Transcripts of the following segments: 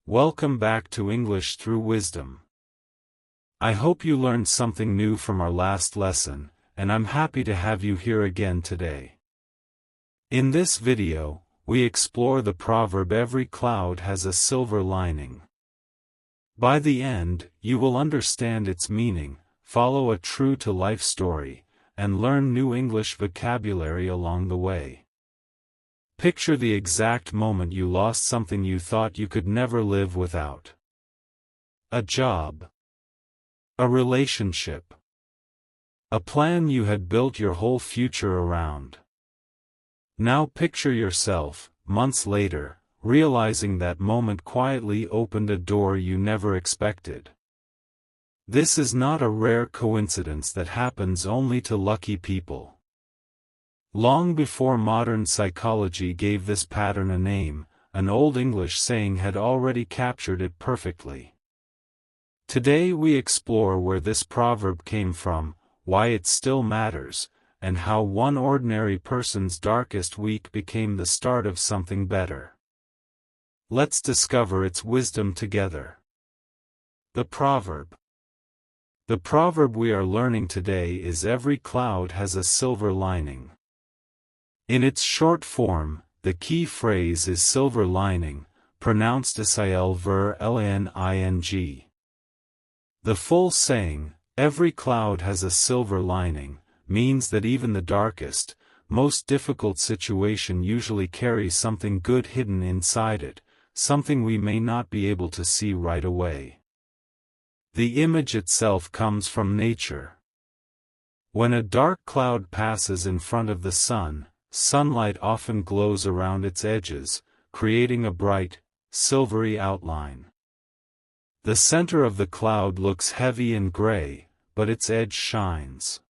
Welcome back to English Through Wisdom. I hope you learned something new from our last lesson, and I'm happy to have you here again today. In this video, we explore the proverb "Every cloud has a silver lining." By the end, you will understand its meaning, follow a true-to-life story, and learn new English vocabulary along the way. Picture the exact moment you lost something you thought you could never live without. A job. A relationship. A plan you had built your whole future around. Now picture yourself, months later, realizing that moment quietly opened a door you never expected. This is not a rare coincidence that happens only to lucky people. Long before modern psychology gave this pattern a name, an Old English saying had already captured it perfectly. Today we explore where this proverb came from, why it still matters, and how one ordinary person's darkest week became the start of something better. Let's discover its wisdom together. The proverb. The proverb we are learning today is "Every cloud has a silver lining." In its short form, the key phrase is silver lining, pronounced silver-lining. The full saying, "Every cloud has a silver lining," means that even the darkest, most difficult situation usually carries something good hidden inside it, something we may not be able to see right away. The image itself comes from nature. When a dark cloud passes in front of the sun, sunlight often glows around its edges, creating a bright, silvery outline. The center of the cloud looks heavy and gray, but its edge shines.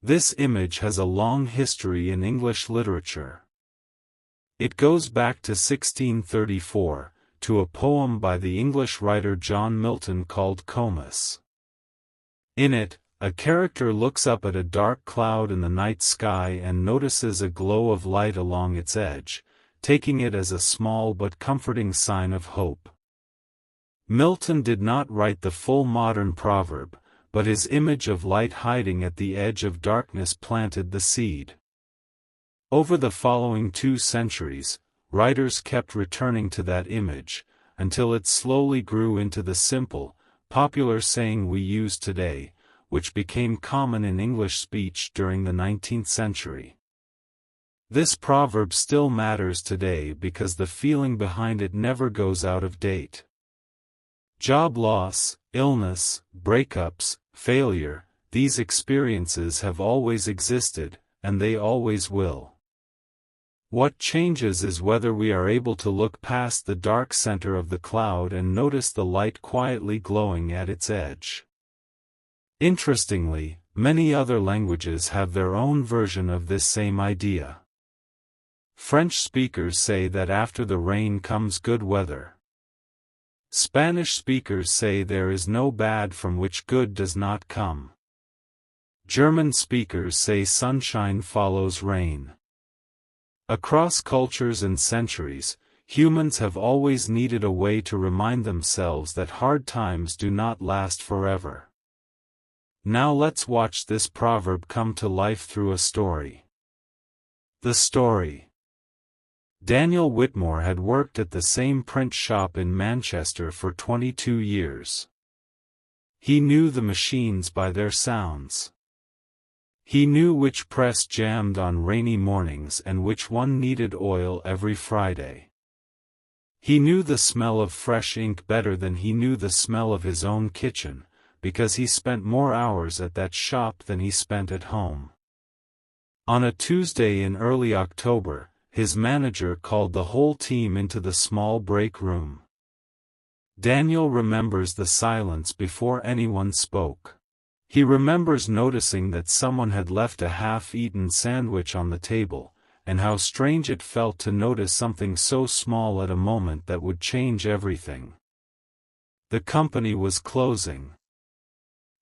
This image has a long history in English literature. It goes back to 1634, to a poem by the English writer John Milton called Comus. In it, a character looks up at a dark cloud in the night sky and notices a glow of light along its edge, taking it as a small but comforting sign of hope. Milton did not write the full modern proverb, but his image of light hiding at the edge of darkness planted the seed. Over the following 2 centuries, writers kept returning to that image, until it slowly grew into the simple, popular saying we use today, which became common in English speech during the 19th century. This proverb still matters today because the feeling behind it never goes out of date. Job loss, illness, breakups, failure, these experiences have always existed, and they always will. What changes is whether we are able to look past the dark center of the cloud and notice the light quietly glowing at its edge. Interestingly, many other languages have their own version of this same idea. French speakers say that after the rain comes good weather. Spanish speakers say there is no bad from which good does not come. German speakers say sunshine follows rain. Across cultures and centuries, humans have always needed a way to remind themselves that hard times do not last forever. Now let's watch this proverb come to life through a story. The story. Daniel Whitmore had worked at the same print shop in Manchester for 22 years. He knew the machines by their sounds. He knew which press jammed on rainy mornings and which one needed oil every Friday. He knew the smell of fresh ink better than he knew the smell of his own kitchen, because he spent more hours at that shop than he spent at home. On a Tuesday in early October, his manager called the whole team into the small break room. Daniel remembers the silence before anyone spoke. He remembers noticing that someone had left a half-eaten sandwich on the table, and how strange it felt to notice something so small at a moment that would change everything. The company was closing.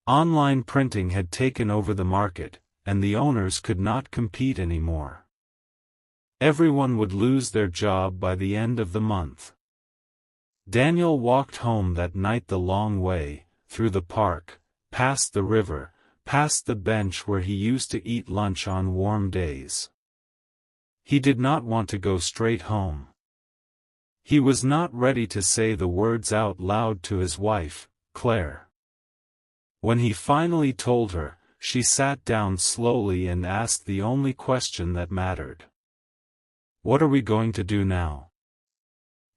Online printing had taken over the market, and the owners could not compete anymore. Everyone would lose their job by the end of the month. Daniel walked home that night the long way, through the park, past the river, past the bench where he used to eat lunch on warm days. He did not want to go straight home. He was not ready to say the words out loud to his wife, Claire. When he finally told her, she sat down slowly and asked the only question that mattered. "What are we going to do now?"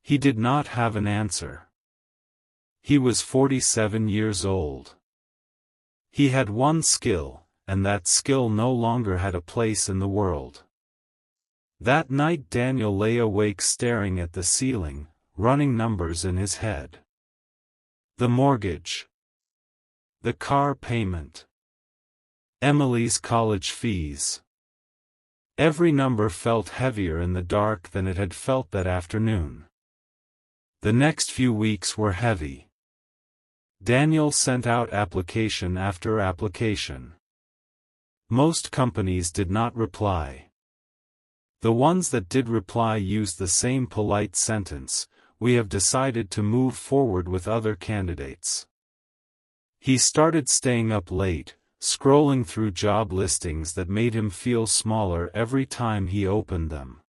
He did not have an answer. He was 47 years old. He had one skill, and that skill no longer had a place in the world. That night Daniel lay awake staring at the ceiling, running numbers in his head. The mortgage. The car payment. Emily's college fees. Every number felt heavier in the dark than it had felt that afternoon. The next few weeks were heavy. Daniel sent out application after application. Most companies did not reply. The ones that did reply used the same polite sentence, "We have decided to move forward with other candidates." He started staying up late, scrolling through job listings that made him feel smaller every time he opened them.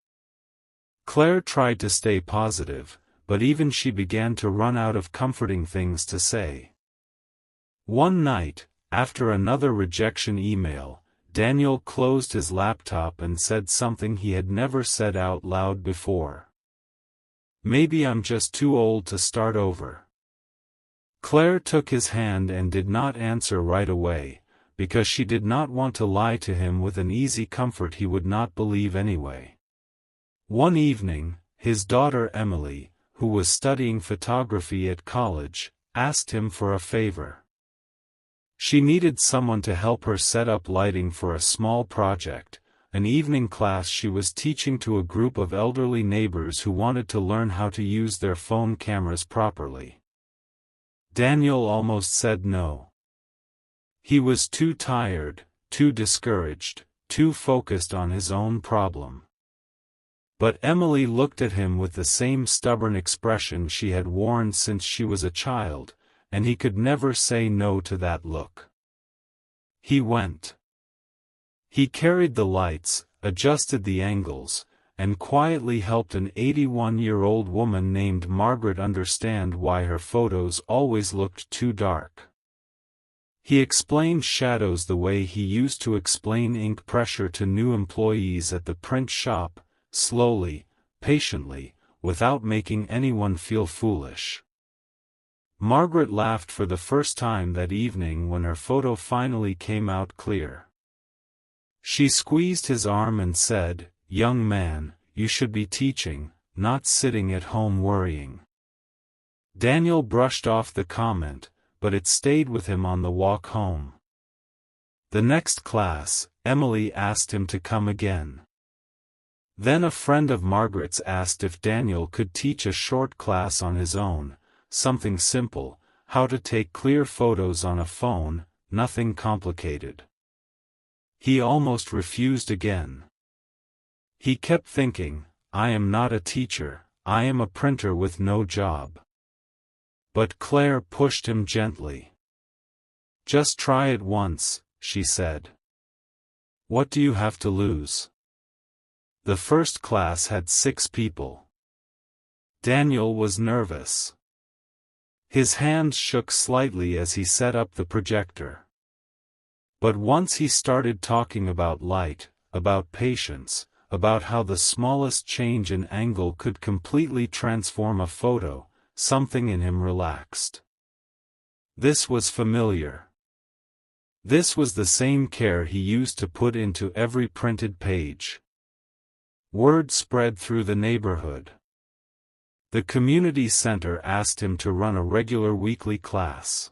Claire tried to stay positive, but even she began to run out of comforting things to say. One night, after another rejection email, Daniel closed his laptop and said something he had never said out loud before. "Maybe I'm just too old to start over." Claire took his hand and did not answer right away, because she did not want to lie to him with an easy comfort he would not believe anyway. One evening, his daughter Emily, who was studying photography at college, asked him for a favor. She needed someone to help her set up lighting for a small project, an evening class she was teaching to a group of elderly neighbors who wanted to learn how to use their phone cameras properly. Daniel almost said no. He was too tired, too discouraged, too focused on his own problem. But Emily looked at him with the same stubborn expression she had worn since she was a child, and he could never say no to that look. He went. He carried the lights, adjusted the angles, and quietly helped an 81-year-old woman named Margaret understand why her photos always looked too dark. He explained shadows the way he used to explain ink pressure to new employees at the print shop, slowly, patiently, without making anyone feel foolish. Margaret laughed for the first time that evening when her photo finally came out clear. She squeezed his arm and said, "Young man, you should be teaching, not sitting at home worrying." Daniel brushed off the comment, but it stayed with him on the walk home. The next class, Emily asked him to come again. Then a friend of Margaret's asked if Daniel could teach a short class on his own, something simple, how to take clear photos on a phone, nothing complicated. He almost refused again. He kept thinking, "I am not a teacher, I am a printer with no job." But Claire pushed him gently. "Just try it once," she said. "What do you have to lose?" The first class had 6 people. Daniel was nervous. His hands shook slightly as he set up the projector. But once he started talking about light, about patience, about how the smallest change in angle could completely transform a photo, something in him relaxed. This was familiar. This was the same care he used to put into every printed page. Word spread through the neighborhood. The community center asked him to run a regular weekly class.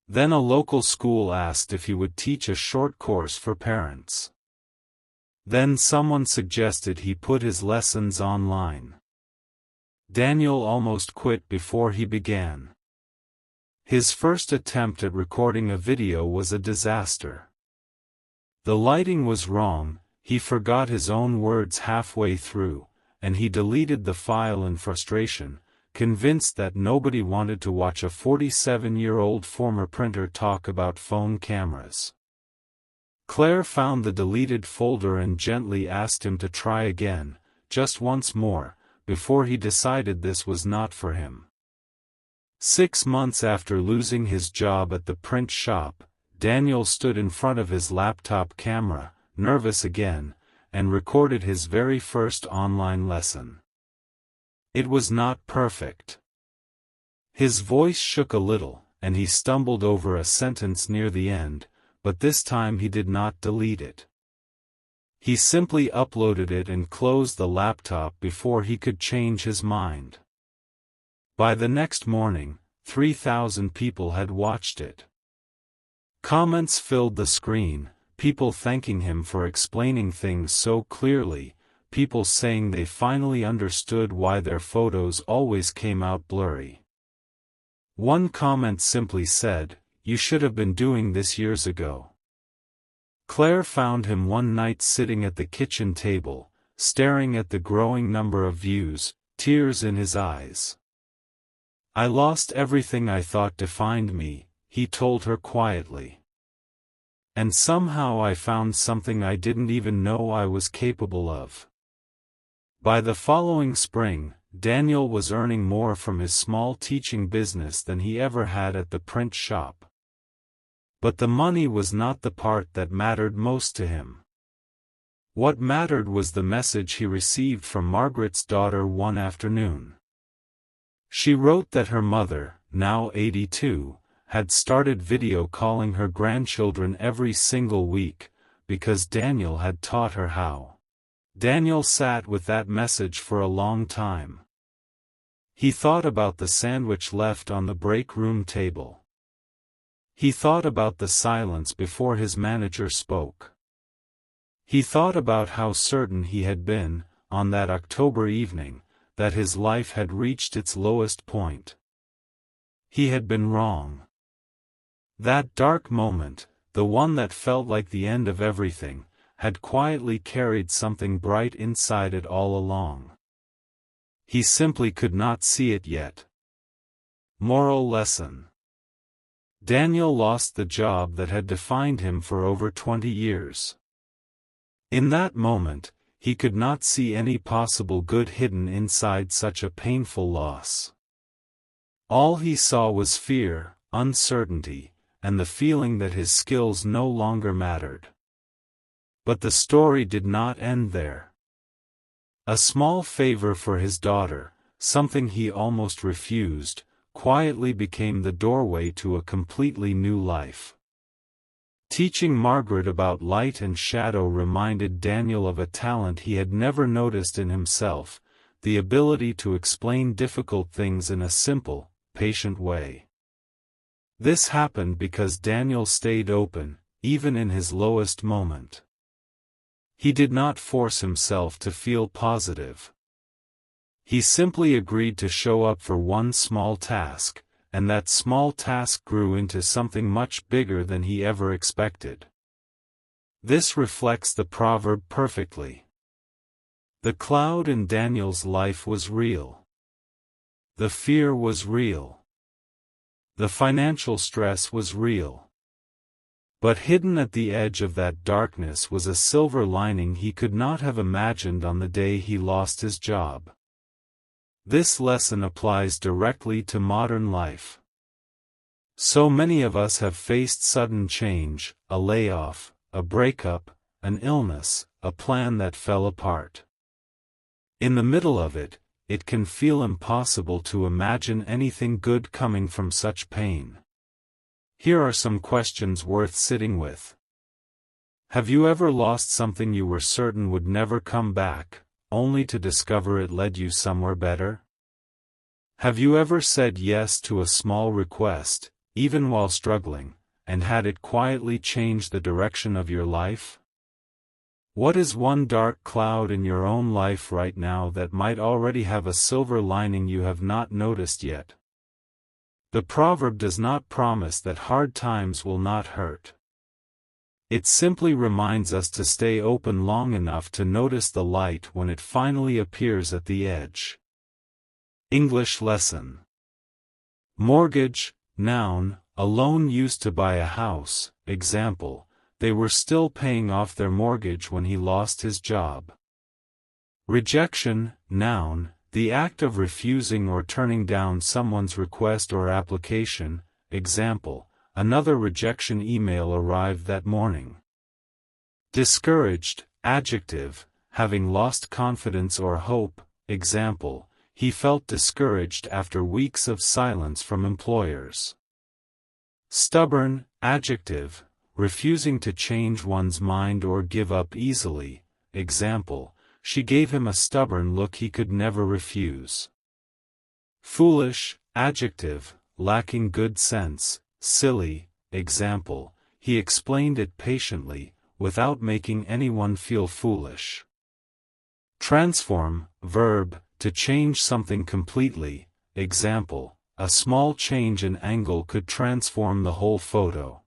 Then a local school asked if he would teach a short course for parents. Then someone suggested he put his lessons online. Daniel almost quit before he began. His first attempt at recording a video was a disaster. The lighting was wrong, he forgot his own words halfway through, and he deleted the file in frustration, convinced that nobody wanted to watch a 47-year-old former printer talk about phone cameras. Claire found the deleted folder and gently asked him to try again, just once more, before he decided this was not for him. 6 months after losing his job at the print shop, Daniel stood in front of his laptop camera, nervous again, and recorded his very first online lesson. It was not perfect. His voice shook a little, and he stumbled over a sentence near the end, but this time he did not delete it. He simply uploaded it and closed the laptop before he could change his mind. By the next morning, 3,000 people had watched it. Comments filled the screen, people thanking him for explaining things so clearly, people saying they finally understood why their photos always came out blurry. One comment simply said, "You should have been doing this years ago." Claire found him one night sitting at the kitchen table, staring at the growing number of views, tears in his eyes. "I lost everything I thought defined me," he told her quietly. "And somehow I found something I didn't even know I was capable of." By the following spring, Daniel was earning more from his small teaching business than he ever had at the print shop. But the money was not the part that mattered most to him. What mattered was the message he received from Margaret's daughter one afternoon. She wrote that her mother, now 82, had started video calling her grandchildren every single week, because Daniel had taught her how. Daniel sat with that message for a long time. He thought about the sandwich left on the break room table. He thought about the silence before his manager spoke. He thought about how certain he had been, on that October evening, that his life had reached its lowest point. He had been wrong. That dark moment, the one that felt like the end of everything, had quietly carried something bright inside it all along. He simply could not see it yet. Moral lesson. Daniel lost the job that had defined him for over 20 years. In that moment, he could not see any possible good hidden inside such a painful loss. All he saw was fear, uncertainty, and the feeling that his skills no longer mattered. But the story did not end there. A small favor for his daughter, something he almost refused, quietly became the doorway to a completely new life. Teaching Margaret about light and shadow reminded Daniel of a talent he had never noticed in himself, the ability to explain difficult things in a simple, patient way. This happened because Daniel stayed open, even in his lowest moment. He did not force himself to feel positive. He simply agreed to show up for one small task, and that small task grew into something much bigger than he ever expected. This reflects the proverb perfectly. The cloud in Daniel's life was real. The fear was real. The financial stress was real. But hidden at the edge of that darkness was a silver lining he could not have imagined on the day he lost his job. This lesson applies directly to modern life. So many of us have faced sudden change, a layoff, a breakup, an illness, a plan that fell apart. In the middle of it, it can feel impossible to imagine anything good coming from such pain. Here are some questions worth sitting with. Have you ever lost something you were certain would never come back, only to discover it led you somewhere better? Have you ever said yes to a small request, even while struggling, and had it quietly change the direction of your life? What is one dark cloud in your own life right now that might already have a silver lining you have not noticed yet? The proverb does not promise that hard times will not hurt. It simply reminds us to stay open long enough to notice the light when it finally appears at the edge. English lesson. Mortgage, noun, a loan used to buy a house. Example, they were still paying off their mortgage when he lost his job. Rejection, noun, the act of refusing or turning down someone's request or application. Example, another rejection email arrived that morning. Discouraged, adjective, having lost confidence or hope. Example, he felt discouraged after weeks of silence from employers. Stubborn, adjective, refusing to change one's mind or give up easily. Example, she gave him a stubborn look he could never refuse. Foolish, adjective, lacking good sense. Silly, example, he explained it patiently, without making anyone feel foolish. Transform, verb, to change something completely. Example, a small change in angle could transform the whole photo.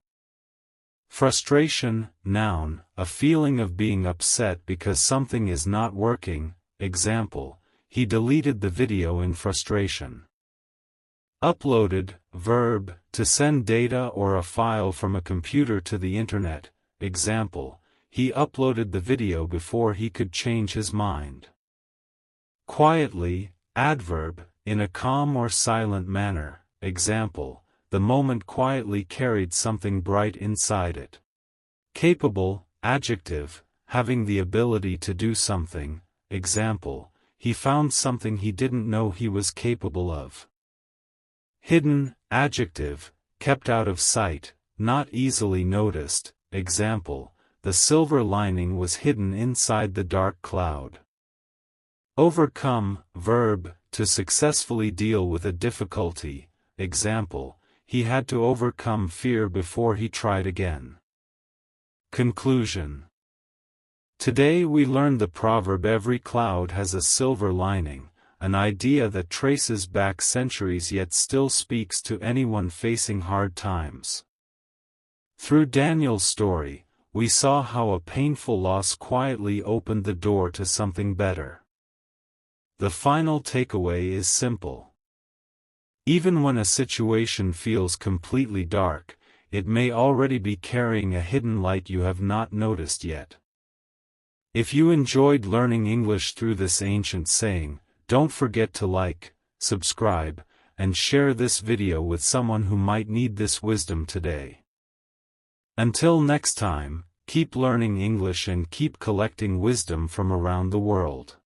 Frustration, noun, a feeling of being upset because something is not working. Example, he deleted the video in frustration. Uploaded, verb, to send data or a file from a computer to the internet. Example, he uploaded the video before he could change his mind. Quietly, adverb, in a calm or silent manner. Example, the moment quietly carried something bright inside it. Capable, adjective, having the ability to do something. Example, he found something he didn't know he was capable of. Hidden, adjective, kept out of sight, not easily noticed. Example, the silver lining was hidden inside the dark cloud. Overcome, verb, to successfully deal with a difficulty. Example, he had to overcome fear before he tried again. Conclusion. Today we learned the proverb "Every cloud has a silver lining," an idea that traces back centuries yet still speaks to anyone facing hard times. Through Daniel's story, we saw how a painful loss quietly opened the door to something better. The final takeaway is simple. Even when a situation feels completely dark, it may already be carrying a hidden light you have not noticed yet. If you enjoyed learning English through this ancient saying, don't forget to like, subscribe, and share this video with someone who might need this wisdom today. Until next time, keep learning English and keep collecting wisdom from around the world.